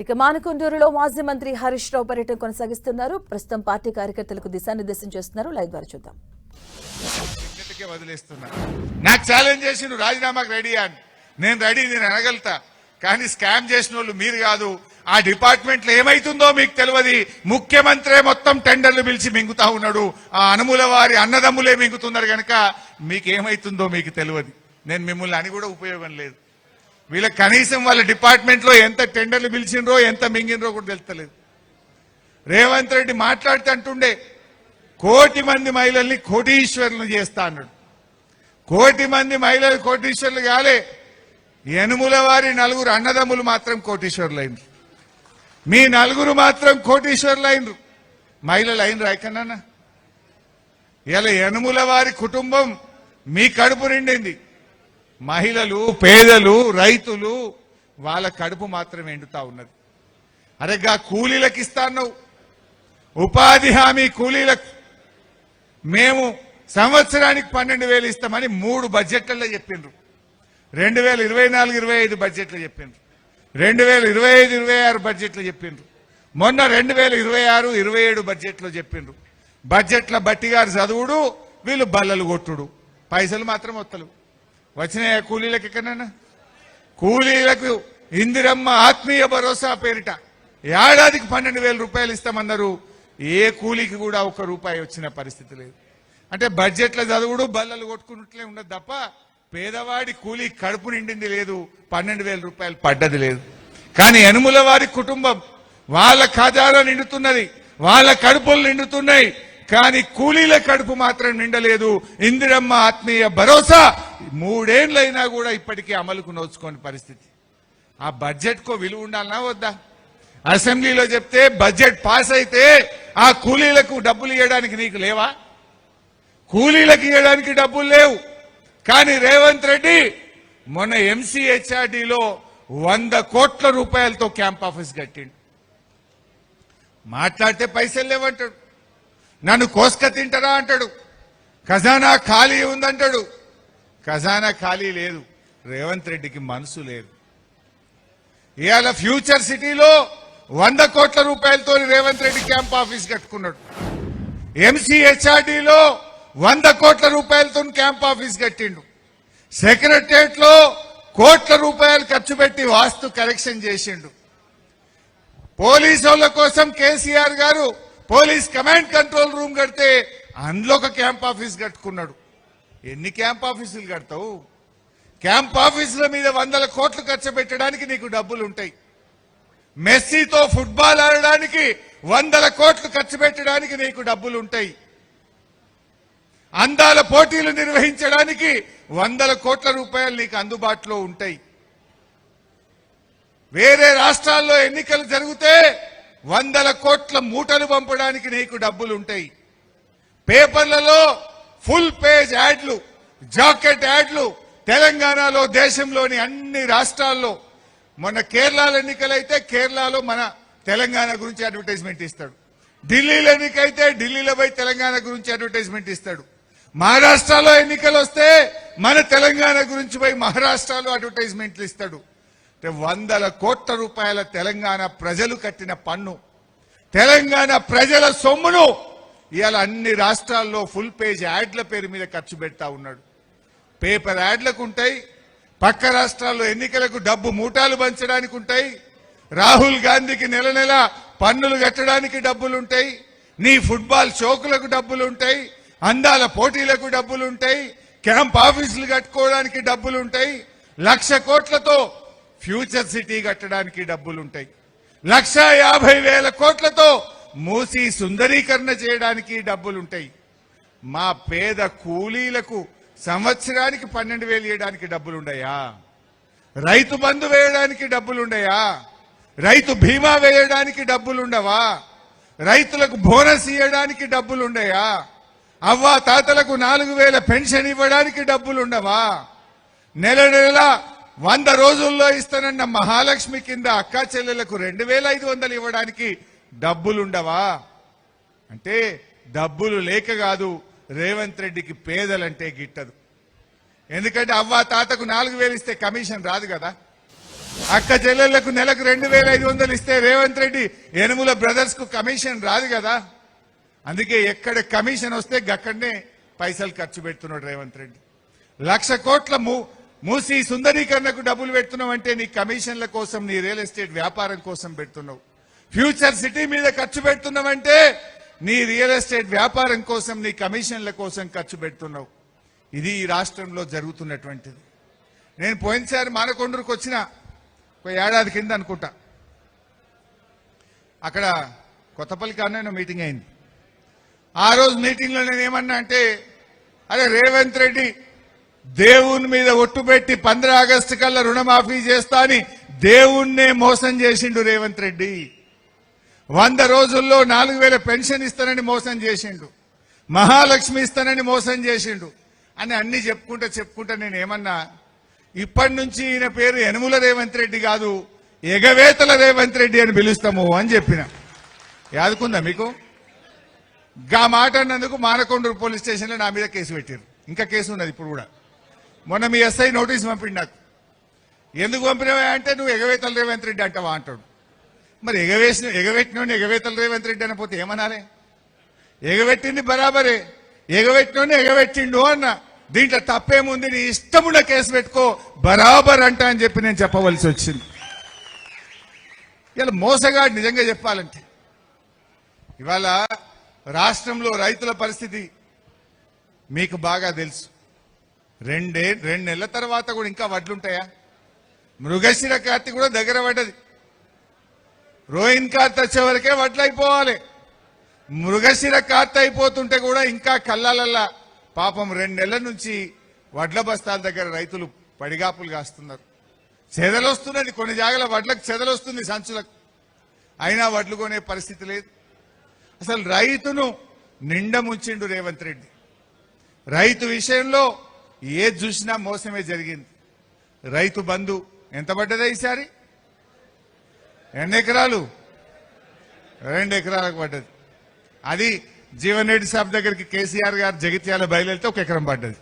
ఇక మానకొండూరులో మాజీ మంత్రి హరీష్ రావు పర్యటన కొనసాగిస్తున్నారు. ప్రస్తుతం పార్టీ కార్యకర్తలకు దిశానిర్దేశం చేస్తున్నారు. లైవ్ ద్వారా చూద్దాం. నాకు ఛాలెంజ్ చేసి నువ్వు రాజీనామాకు రెడీ అని. నేను రెడీ, నేను అనగలుగుతా. కానీ స్కామ్ చేసిన వాళ్ళు మీరు కాదు. ఆ డిపార్ట్మెంట్ లో ఏమైతుందో మీకు తెలియదు. ముఖ్యమంత్రి మొత్తం టెండర్లు పిలిచి మింగుతా ఉన్నాడు. ఆ అనుముల వారి అన్నదమ్ములే మింగుతున్నారు కనుక మీకేమైతుందో మీకు తెలియదు. నేను మిమ్మల్ని అని కూడా ఉపయోగం లేదు. వీళ్ళకి కనీసం వాళ్ళ డిపార్ట్మెంట్ లో ఎంత టెండర్లు పిలిచిండ్రో ఎంత మింగినరో కూడా తెలుస్తలేదు. రేవంత్ రెడ్డి మాట్లాడుతూ అంటుండే 1 కోటి మంది మహిళల్ని కోటీశ్వరులను చేస్తా అన్నాడు. 1 కోటి మంది మహిళలు కోటీశ్వరులు కాలే. యనుముల వారి 4 అన్నదమ్ములు మాత్రం కోటీశ్వరులు అయినరు. మీ 4 మాత్రం కోటీశ్వరులు అయినరు. మహిళలు అయినరు ఎక్కడన్నా? ఇలా యనుముల వారి కుటుంబం మీ కడుపు నిండింది. మహిళలు, పేదలు, రైతులు వాళ్ళ కడుపు మాత్రం ఎండుతా ఉన్నది. అరేగా కూలీలకు ఇస్తాను, ఉపాధి హామీ కూలీలకు మేము సంవత్సరానికి 12,000 ఇస్తామని 3 బడ్జెట్లలో చెప్పిండ్రు. 2024-25 బడ్జెట్లో చెప్పిండ్రు. 2025-26 బడ్జెట్లో చెప్పిండ్రు. మొన్న 2026-27 బడ్జెట్లో చెప్పిండ్రు. బడ్జెట్ల బట్టిగారు చదువుడు, వీళ్ళు బల్లలు కొట్టుడు, పైసలు మాత్రం వత్తలు వచ్చినాయా కూలీలకు? ఎక్కడన్నా కూలీలకు ఇందిరమ్మ ఆత్మీయ భరోసా పేరిట ఏడాదికి 12,000 రూపాయలు ఇస్తామన్నారు. ఏ కూలీకి కూడా 1 రూపాయి వచ్చిన పరిస్థితి లేదు. అంటే బడ్జెట్ల చదువుడు, బల్లలు కొట్టుకున్నట్లే ఉన్నది తప్ప పేదవాడి కూలీ కడుపు నిండింది లేదు, 12,000 రూపాయలు పడ్డది లేదు. కానీ యనుముల వారి కుటుంబం వాళ్ళ ఖజానా నిండుతున్నది, వాళ్ళ కడుపులు నిండుతున్నాయి. కానీ కూలీల కడుపు మాత్రం నిండలేదు. ఇందిరమ్మ ఆత్మీయ భరోసా 3 ఏళ్లైనా కూడా ఇప్పటికీ అమలుకు నోచుకోని పరిస్థితి. ఆ బడ్జెట్ కో విలువ ఉండాలనా వద్దా? అసెంబ్లీలో చెప్తే బడ్జెట్ పాస్ అయితే ఆ కూలీలకు డబ్బులు ఇవ్వడానికి నీకు లేవా? కూలీలకు ఇవ్వడానికి డబ్బులు లేవు. కానీ రేవంత్ రెడ్డి మొన్న MCHRDలో 100 కోట్ల రూపాయలతో క్యాంప్ ఆఫీస్ కట్టిండు. మాట్లాడితే పైసలు లేవంటాడు, నన్ను కోసుక తింటారా అంటాడు, ఖజానా ఖాళీ ఉందంటాడు. ఖజానా ఖాళీ లేదు, రేవంత్ రెడ్డికి మనసు లేదు. ఇవాళ ఫ్యూచర్ సిటీలో 100 కోట్ల రూపాయలతో రేవంత్ రెడ్డి క్యాంప్ ఆఫీస్ కట్టుకున్నాడు. MCHRDలో 100 కోట్ల రూపాయలతో క్యాంప్ ఆఫీస్ కట్టిండు. సెక్రటరియట్ లో కోట్ల రూపాయలు ఖర్చు పెట్టి వాస్తు కరెక్షన్ చేసిండు. పోలీసుల కోసం కేసీఆర్ గారు పోలీస్ కమాండ్ కంట్రోల్ రూమ్ కడితే అందులో ఒక క్యాంప్ ఆఫీస్ కట్టుకున్నాడు. ఎన్ని క్యాంప్ ఆఫీసులు కడతావు? క్యాంప్ ఆఫీసుల మీద 100 కోట్లు ఖర్చు పెట్టడానికి నీకు డబ్బులు ఉంటాయి. మెస్సీతో ఫుట్బాల్ ఆడడానికి 100 కోట్లు ఖర్చు పెట్టడానికి నీకు డబ్బులు ఉంటాయి. అందాల పోటీలు నిర్వహించడానికి 100 కోట్ల రూపాయలు నీకు అందుబాటులో ఉంటాయి. వేరే రాష్ట్రాల్లో ఎన్నికలు జరిగితే 100 కోట్ల మూటలు పంపడానికి నీకు డబ్బులు ఉంటాయి. పేపర్లలో ఫుల్ పేజ్ యాడ్లు, జాకెట్ యాడ్లు తెలంగాణలో, దేశంలోని అన్ని రాష్ట్రాల్లో. మొన్న కేరళలో ఎన్నికలైతే కేరళలో మన తెలంగాణ గురించి అడ్వర్టైజ్మెంట్ ఇస్తాడు. ఢిల్లీలో ఎన్నికైతే ఢిల్లీలో పోయి తెలంగాణ గురించి అడ్వర్టైజ్మెంట్ ఇస్తాడు. మహారాష్ట్రలో ఎన్నికలు వస్తే మన తెలంగాణ గురించి పోయి మహారాష్ట్రలో అడ్వర్టైజ్మెంట్లు ఇస్తాడు. 100 కోట్ల రూపాయల తెలంగాణ ప్రజలు కట్టిన పన్ను, తెలంగాణ ప్రజల సొమ్మును ఇవాళ అన్ని రాష్ట్రాల్లో ఫుల్ పేజ్ యాడ్ల పేరు మీద ఖర్చు పెడతా ఉన్నాడు. పేపర్ యాడ్లకు ఉంటాయి, పక్క రాష్ట్రాల్లో ఎన్నికలకు డబ్బు మూటాలు పంచడానికి ఉంటాయి, రాహుల్ గాంధీకి నెల నెల పన్నులు కట్టడానికి డబ్బులుంటాయి, నీ ఫుట్బాల్ షోకులకు డబ్బులుంటాయి, అందాల పోటీలకు డబ్బులుంటాయి, క్యాంప్ ఆఫీసులు కట్టుకోవడానికి డబ్బులుంటాయి, 1,00,000 కోట్లతో ఫ్యూచర్ సిటీ కట్టడానికి డబ్బులుంటాయి, 1,50,000 కోట్లతో మూసి సుందరీకరణ చేయడానికి డబ్బులుంటాయి. మా పేద కూలీలకు సంవత్సరానికి 12,000 ఇవ్వడానికి డబ్బులుండయా? రైతు బంధు వేయడానికి డబ్బులుండయా? రైతు బీమా వేయడానికి డబ్బులుండవా? రైతులకు బోనస్ ఇవ్వడానికి డబ్బులుండయా? అవ్వా తాతలకు 4,000 పెన్షన్ ఇవ్వడానికి డబ్బులుండవా? నెల నెల 100 రోజుల్లో ఇస్తానన్న మహాలక్ష్మి కింద అక్కా చెల్లెలకు 2,500 ఇవ్వడానికి డబ్బులుండవా? అంటే డబ్బులు లేక కాదు, రేవంత్ రెడ్డికి పేదలంటే గిట్టదు. ఎందుకంటే అవ్వా తాతకు 4,000 ఇస్తే కమిషన్ రాదు కదా. అక్క చెల్లెళ్లకు నెలకు 2,500 ఇస్తే రేవంత్ రెడ్డి యనుమల బ్రదర్స్ కు కమిషన్ రాదు కదా. అందుకే ఎక్కడ కమిషన్ వస్తే గక్కడనే పైసలు ఖర్చు పెడుతున్నాడు రేవంత్ రెడ్డి. 1,00,000 కోట్ల మూసి సుందరీకరణకు డబ్బులు పెడుతున్నావు అంటే నీ కమిషన్ల కోసం, నీ రియల్ ఎస్టేట్ వ్యాపారం కోసం పెడుతున్నావు. ఫ్యూచర్ సిటీ మీద ఖర్చు పెడుతున్నావంటే నీ రియల్ ఎస్టేట్ వ్యాపారం కోసం, నీ కమిషన్ల కోసం ఖర్చు పెడుతున్నావు. ఇది ఈ రాష్ట్రంలో జరుగుతున్నటువంటిది. నేను పోయినసారి మానకొండూరుకు వచ్చిన ఒక ఏడాది కింద అనుకుంటా, అక్కడ కొత్తపల్లి కాడనే మీటింగ్ అయింది. ఆ రోజు మీటింగ్లో నేను ఏమన్నా అంటే, అరే రేవంత్ రెడ్డి దేవుని మీద ఒట్టు పెట్టి 15 ఆగస్టు కల్లా రుణమాఫీ చేస్తా అని దేవుణ్ణే మోసం చేసిండు రేవంత్ రెడ్డి. 100 రోజుల్లో 4,000 పెన్షన్ ఇస్తానని మోసం చేసిండు, మహాలక్ష్మి ఇస్తానని మోసం చేసిండు అని అన్ని చెప్పుకుంటా నేను ఏమన్నా, ఇప్పటి నుంచి ఈయన పేరు యనుమల రేవంత్ రెడ్డి కాదు, ఎగవేతల రేవంత్ రెడ్డి అని పిలుస్తాము అని చెప్పిన. యాదుకుందా మీకు? గా మాట అన్నందుకు మానకొండూరు పోలీస్ స్టేషన్లో నా మీద కేసు పెట్టారు. ఇంకా కేసు ఉన్నది ఇప్పుడు కూడా. మొన్న మీ ఎస్ఐ నోటీస్ పంపిండు నాకు. ఎందుకు పంపినవా అంటే, నువ్వు ఎగవేతల రేవంత్ రెడ్డి అంటావా అంటాడు. మరి ఎగవేటినోని ఎగవేతల రేవంత్ రెడ్డి అనపోతే ఏమనాలే? ఎగబెట్టింది బరాబరే, ఎగబెట్టినోని ఎగబెట్టిండు అన్న. దీంట్లో తప్పేముంది? నీ ఇష్టమున్న కేసు పెట్టుకో, బరాబర్ అంట అని చెప్పి నేను చెప్పవలసి వచ్చింది. ఇలా మోసగాడు నిజంగా చెప్పాలంటే. ఇవాళ రాష్ట్రంలో రైతుల పరిస్థితి మీకు బాగా తెలుసు. 2 నెలల తర్వాత కూడా ఇంకా వడ్లుంటాయా? మృగశిర కార్తీ కూడా దగ్గర పడ్డది. రోహిన్ కార్త్ వచ్చే వరకే వడ్లు అయిపోవాలి. మృగశిర కార్త్ అయిపోతుంటే కూడా ఇంకా కళ్ళాలల్లా పాపం 2 నెలల నుంచి వడ్ల బస్తాల దగ్గర రైతులు పడిగాపులు కాస్తున్నారు. చెదలు వస్తున్నది, కొన్ని జాగాల వడ్లకు చెదలు వస్తుంది సంచులకు, అయినా వడ్లు కొనే పరిస్థితి లేదు. అసలు రైతును నిండా ముంచిండు రేవంత్ రెడ్డి. రైతు విషయంలో ఏది చూసినా మోసమే జరిగింది. రైతు బంధు ఎంత పడ్డదా ఈసారి? 2 ఎకరాలు 2 ఎకరాలకు పడ్డది. అది జీవన్ రెడ్డి సాబ్ దగ్గరికి కేసీఆర్ గారు జగిత్యాల బయలుదేరితే 1 ఎకరం పడ్డది.